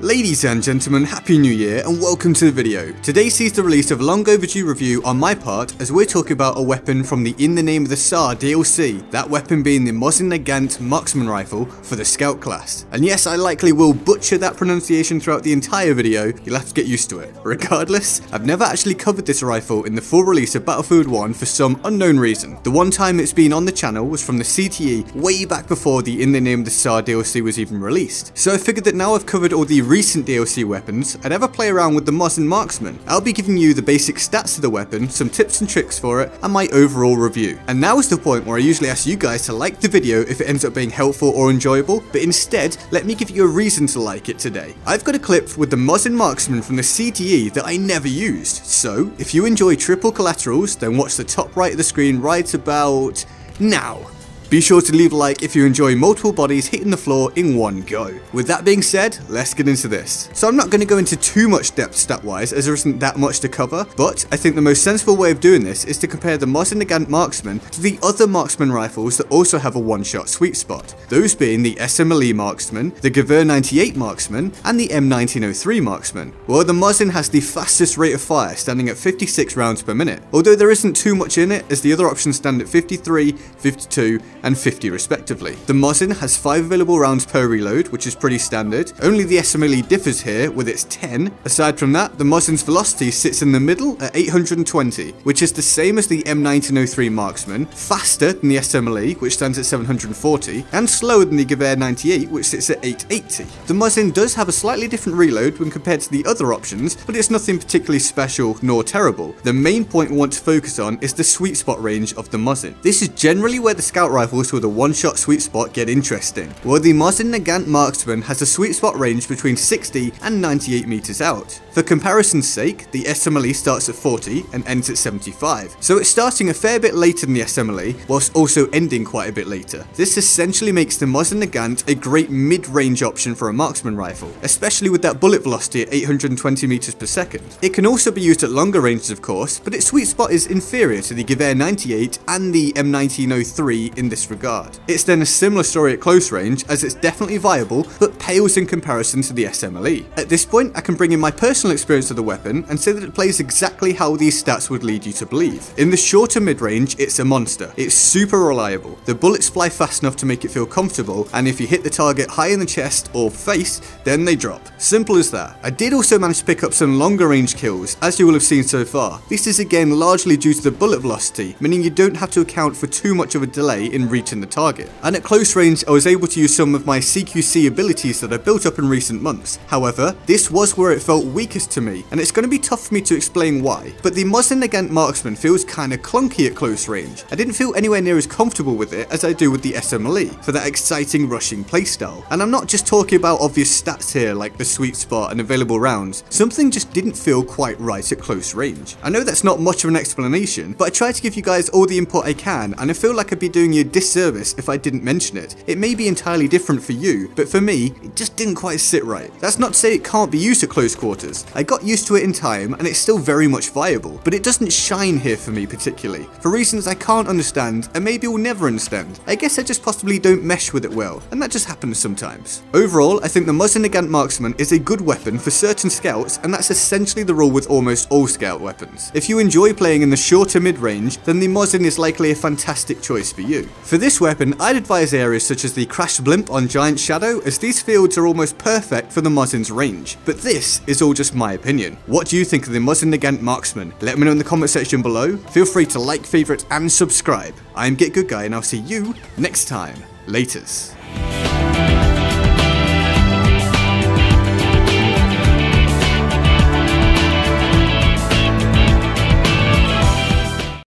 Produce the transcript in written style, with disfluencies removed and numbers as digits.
Ladies and gentlemen, Happy New Year and welcome to the video. Today sees the release of a long overdue review on my part as we're talking about a weapon from the In the Name of the Tsar DLC, that weapon being the Mosin-Nagant Marksman Rifle for the Scout class. And yes, I likely will butcher that pronunciation throughout the entire video, you'll have to get used to it. Regardless, I've never actually covered this rifle in the full release of Battlefield 1 for some unknown reason. The one time it's been on the channel was from the CTE way back before the In the Name of the Tsar DLC was even released. So I figured that now I've covered all the recent DLC weapons, I'd ever play around with the Mosin Marksman. I'll be giving you the basic stats of the weapon, some tips and tricks for it, and my overall review. And now is the point where I usually ask you guys to like the video if it ends up being helpful or enjoyable, but instead, let me give you a reason to like it today. I've got a clip with the Mosin Marksman from the CTE that I never used, so if you enjoy triple collaterals, then watch the top right of the screen right about now. Be sure to leave a like if you enjoy multiple bodies hitting the floor in one go. With that being said, let's get into this. So I'm not going to go into too much depth stat-wise as there isn't that much to cover, but I think the most sensible way of doing this is to compare the Mosin-Nagant Marksman to the other marksman rifles that also have a one-shot sweet spot. Those being the SMLE Marksman, the Gewehr 98 Marksman, and the M1903 Marksman. Well, the Mosin has the fastest rate of fire, standing at 56 rounds per minute, although there isn't too much in it as the other options stand at 53, 52, and 50 respectively. The Mosin has 5 available rounds per reload, which is pretty standard. Only the SMLE differs here with its 10. Aside from that, the Mosin's velocity sits in the middle at 820, which is the same as the M1903 Marksman, faster than the SMLE, which stands at 740, and slower than the Gewehr 98, which sits at 880. The Mosin does have a slightly different reload when compared to the other options, but it's nothing particularly special nor terrible. The main point we want to focus on is the sweet spot range of the Mosin. This is generally where the scout rifles with a one-shot sweet spot get interesting. Well, the Mosin-Nagant Marksman has a sweet spot range between 60 and 98 meters out. For comparison's sake, the SMLE starts at 40 and ends at 75, so it's starting a fair bit later than the SMLE, whilst also ending quite a bit later. This essentially makes the Mosin-Nagant a great mid-range option for a marksman rifle, especially with that bullet velocity at 820 meters per second. It can also be used at longer ranges of course, but its sweet spot is inferior to the Gewehr 98 and the M1903 in this regard. It's then a similar story at close range, as it's definitely viable, but pales in comparison to the SMLE. At this point, I can bring in my personal experience of the weapon and say that it plays exactly how these stats would lead you to believe. In the shorter mid-range, it's a monster. It's super reliable. The bullets fly fast enough to make it feel comfortable, and if you hit the target high in the chest or face, then they drop. Simple as that. I did also manage to pick up some longer range kills, as you will have seen so far. This is again largely due to the bullet velocity, meaning you don't have to account for too much of a delay in reaching the target. And at close range, I was able to use some of my CQC abilities that I built up in recent months. However, this was where it felt weakest to me, and it's going to be tough for me to explain why. But the Mosin-Nagant Marksman feels kinda clunky at close range. I didn't feel anywhere near as comfortable with it as I do with the SMLE for that exciting rushing playstyle. And I'm not just talking about obvious stats here like the sweet spot and available rounds. Something just didn't feel quite right at close range. I know that's not much of an explanation, but I try to give you guys all the input I can, and I feel like I'd be doing you a disservice if I didn't mention it. It may be entirely different for you, but for me, it just didn't quite sit right. That's not to say it can't be used at close quarters. I got used to it in time, and it's still very much viable, but it doesn't shine here for me particularly, for reasons I can't understand, and maybe will never understand. I guess I just possibly don't mesh with it well, and that just happens sometimes. Overall, I think the Mosin-Nagant Marksman is a good weapon for certain scouts, and that's essentially the rule with almost all scout weapons. If you enjoy playing in the shorter mid-range, then the Mosin is likely a fantastic choice for you. For this weapon, I'd advise areas such as the Crash Blimp on Giant Shadow, as these fields are almost perfect for the Mosin's range. But this is all just my opinion. What do you think of the Mosin-Nagant Marksman? Let me know in the comment section below. Feel free to like, favorite, and subscribe. I'm GetGoodGuy, and I'll see you next time. Laters.